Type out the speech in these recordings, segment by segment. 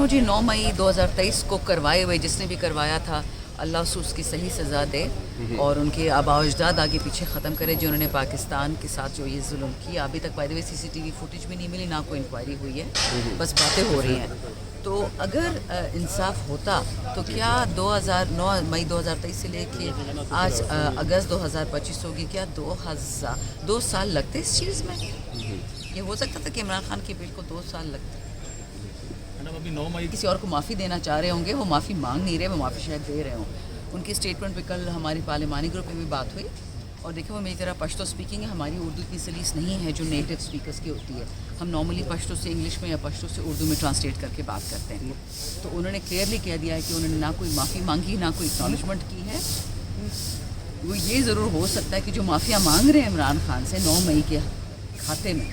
مجھے 9 مئی 2023 کو کروائے ہوئے جس نے بھی کروایا تھا اللہ سے اس کی صحیح سزا دے اور ان کے آباء و اجداد آگے پیچھے ختم کرے جنہوں نے پاکستان کے ساتھ جو یہ ظلم کیا. ابھی تک by the way CCTV footage بھی نہیں ملی, نہ کوئی انکوائری ہوئی ہے, بس باتیں ہو رہی ہیں. تو اگر انصاف ہوتا تو کیا 9 مئی 2023 سے لے کے آج اگست 2025 ہوگی, کیا 2 سال لگتے اس چیز میں؟ یہ ہو سکتا تھا کہ عمران خان کے بل کو 2 سال لگتے. ابھی 9 مئی کسی اور کو معافی دینا چاہ رہے ہوں گے, وہ معافی مانگ نہیں رہے, وہ معافی شاید دے رہے ہوں. ان کی اسٹیٹمنٹ پہ کل ہماری پارلیمانی گروپ میں بھی بات ہوئی اور دیکھیں وہ میری طرح پشتو اسپیکنگ ہے, ہماری اردو اتنی سلیس نہیں ہے جو نیٹو اسپیکرس کی ہوتی ہے. ہم نارملی پشتو سے انگلش میں یا پشتو سے اردو میں ٹرانسلیٹ کر کے بات کرتے ہیں. تو انہوں نے کلیئرلی کہہ دیا ہے کہ انہوں نے نہ کوئی معافی مانگی نہ کوئی اکنالجمنٹ کی ہے. وہ یہ ضرور ہو سکتا ہے کہ جو معافیاں مانگ رہے ہیں عمران خان سے 9 مئی کے کھاتے میں,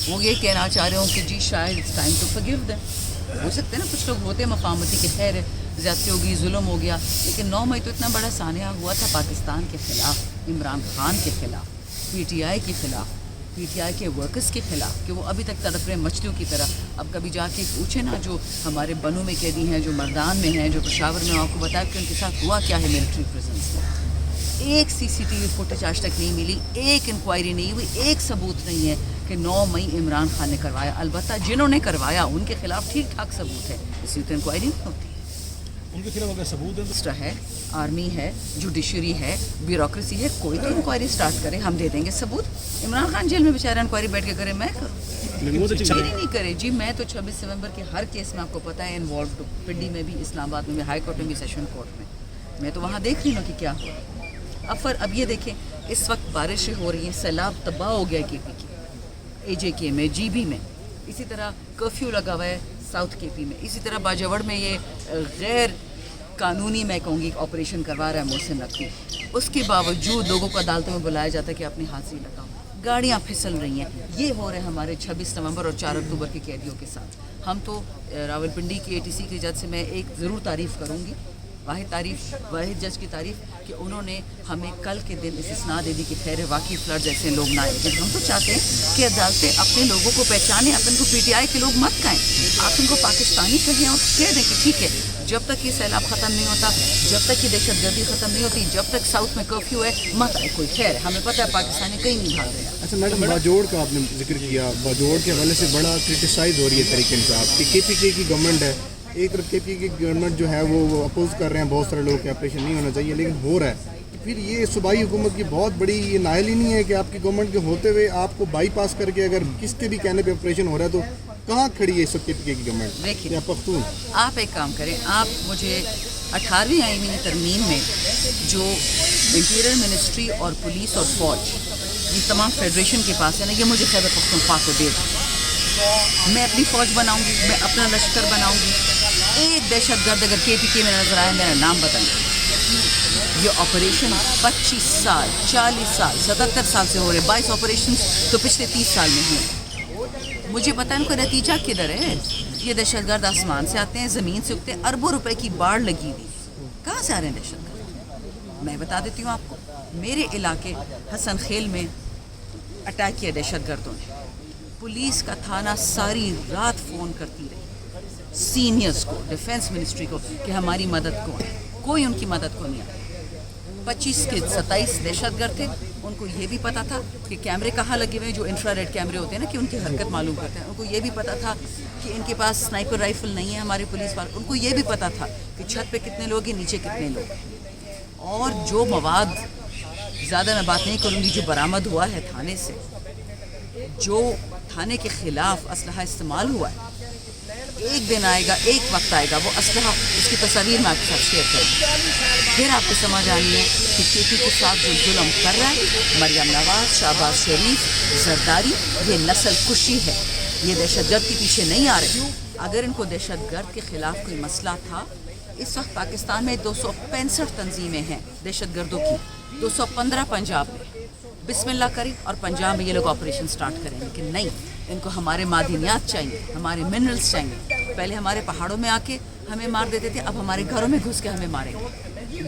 وہ یہ کہنا چاہ رہے ہوں کہ جی شاید it's time to forgive them. ہو سکتے ہیں نا کچھ لوگ ہوتے ہیں مفاہمتی کہ خیر زیادتی ہو گئی, ظلم ہو گیا, لیکن 9 مئی تو اتنا بڑا سانحہ ہوا تھا پاکستان کے خلاف, عمران خان کے خلاف, PTI کے خلاف, PTI کے ورکرز کے خلاف, کہ وہ ابھی تک تڑپ رہے مچھلیوں کی طرح. اب کبھی جا کے پوچھیں نا جو ہمارے بنوں میں قیدی ہیں, جو مردان میں ہیں, جو پشاور میں, آپ کو بتایا کہ ان کے ساتھ ہوا کیا ہے ملٹری پریزنس میں. ایک CCTV فوٹیج آج تک نہیں ملی, ایک انکوائری نہیں ہوئی, ایک ثبوت نہیں ہے کہ 9 مئی عمران خان نے کروایا. البتہ جنہوں نے کروایا ان کے خلاف ٹھیک ٹھاک ثبوت ہے, اس لیے تو انکوائری نہیں ہوتی. ان کے خلاف اگر ثبوت ہے, آرمی ہے, جوڈیشری ہے, بیوروکریسی ہے, کوئی تو انکوائری سٹارٹ کرے, ہم دے دیں گے ثبوت. عمران خان جیل میں بیچارہ انکوائری بیٹھ کے کرے, میں کروں نہیں کرے. جی میں تو 26 نومبر کے ہر کیس میں آپ کو پتہ ہے انوالوڈ, پنڈی میں بھی, اسلام آباد میں بھی, ہائی کورٹ میں بھی, سیشن کورٹ میں تو وہاں دیکھ رہی ہوں کہ کیا ہو رہا ہے. اب یہ دیکھیں اس وقت بارشیں ہو رہی ہیں, سیلاب تباہ ہو گیا KP کے AJK میں, GB میں, اسی طرح کرفیو لگا ہوا ہے ساؤتھ KP میں, اسی طرح باجوڑ میں یہ غیر قانونی میں کہوں گی آپریشن کروا رہا ہے محسن نقوی. اس کے باوجود لوگوں کو عدالتوں میں بلایا جاتا ہے کہ اپنی حاضری لگاؤ. گاڑیاں پھسل رہی ہیں. یہ ہو رہے ہیں ہمارے 26 نومبر اور 4 اکتوبر کے قیدیوں کے ساتھ. ہم تو راولپنڈی کی ATC کے جج سے میں ایک ضرور تعریف کروں گی, واحد جج کی تعریف, کہ انہوں نے ہمیں کل کے دن استثناء دے دی کہ خیر واقعی فلڈ جیسے لوگ نہ آئیں. لیکن ہم تو چاہتے ہیں کہ عدالتیں اپنے لوگوں کو پہچانیں, اپن کو PTI کے لوگ مت کہیں, آپ ان کو پاکستانی کہیں اور کہہ دیں کہ ٹھیک ہے جب تک یہ سیلاب ختم نہیں ہوتا, جب تک یہ دہشت گردی ختم نہیں ہوتی, جب تک ساؤتھ میں کرفیو ہے, مت آئے کوئی. خیر ہمیں پتہ ہے پاکستانی کہیں نہیں بھاگ رہے ہیں. اچھا میڈم, باجوڑ کا آپ نے ذکر کیا, باجوڑ کے حوالے سے بڑا کرٹیسائز ہو رہی ہے طریقے انصاف کہ KPK کی گورنمنٹ ہے. ایک طرف KPK کی گورنمنٹ جو ہے وہ اپوز کر رہے ہیں, بہت سارے لوگ کہ آپریشن نہیں ہونا چاہیے, لیکن ہو رہا ہے. پھر یہ صوبائی حکومت کی بہت بڑی یہ نائل ہی نہیں ہے کہ آپ کی گورنمنٹ کے ہوتے ہوئے آپ کو بائی پاس کر کے اگر کس کے بھی کہنے پہ آپریشن ہو رہا ہے تو کہاں کھڑی ہے اس وقت KPK کی گورنمنٹ؟ دیکھیے پختون آپ ایک کام کریں, آپ مجھے 18ویں آئینی ترمیم میں جو انٹیریئر منسٹری اور پولیس اور فوج یہ تمام فیڈریشن کے پاس ہے نا, یہ مجھے خیبر پختونخوا کو دے دیں. میں اپنی فوج بناؤں گی, میں اپنا لشکر بناؤں گی. ایک دہشت گرد اگر KPK میں نظر آئے میرا نام بدل. یہ آپریشن 25 سال 40 سال 77 سال سے ہو رہے, 22 آپریشن تو پچھلے 30 سال میں ہوئے. مجھے پتہ ہے ان کا نتیجہ کدھر ہے. یہ دہشت گرد آسمان سے آتے ہیں, زمین سے اگتے ہیں, اربوں روپے کی باڑ لگی ہوئی. کہاں سے آ رہے ہیں دہشت گرد؟ میں بتا دیتی ہوں آپ کو, میرے علاقے حسن خیل میں اٹیک کیا دہشت گردوں نے. پولیس کا تھانہ ساری رات فون کرتی رہی سینئرز کو, ڈیفنس منسٹری کو, کہ ہماری مدد کو. کوئی ان کی مدد کو نہیں آئی. 25 کے 27 دہشت گرد تھے. ان کو یہ بھی پتا تھا کہ کیمرے کہاں لگے ہوئے ہیں, جو انفرا ریڈ کیمرے ہوتے ہیں نا کہ ان کی حرکت معلوم کرتے ہیں. ان کو یہ بھی پتا تھا کہ ان کے پاس سنائپر رائفل نہیں ہے ہمارے پولیس والے. ان کو یہ بھی پتا تھا کہ چھت پہ کتنے لوگ ہیں, نیچے کتنے لوگ ہیں. اور جو مواد, زیادہ میں بات نہیں کروں گی, جو برآمد ہوا ہے تھانے سے, جو تھانے کے خلاف اسلحہ استعمال ہوا ہے, ایک دن آئے گا, ایک وقت آئے گا, وہ اسلحہ اس کی تصاویر میں آپ کے ساتھ شیئر کریں. پھر آپ کو سمجھ آنی ہے کہ KP کے ساتھ جو ظلم کر رہا ہے, مریم نواز, شہباز شریف, زرداری, یہ نسل کشی ہے. یہ دہشت گرد کے پیچھے نہیں آ رہے. اگر ان کو دہشت گرد کے خلاف کوئی مسئلہ تھا, اس وقت پاکستان میں 265 تنظیمیں ہیں دہشت گردوں کی, 215 پنجاب میں. بسم اللہ کریں اور پنجاب میں یہ لوگ آپریشن سٹارٹ کریں. لیکن نہیں, ان کو ہمارے معدنیات چاہیے, ہمارے منرلز چاہیے. پہلے ہمارے پہاڑوں میں آ کے ہمیں مار دیتے تھے, اب ہمارے گھروں میں گھس کے ہمیں ماریں گے.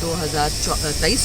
2023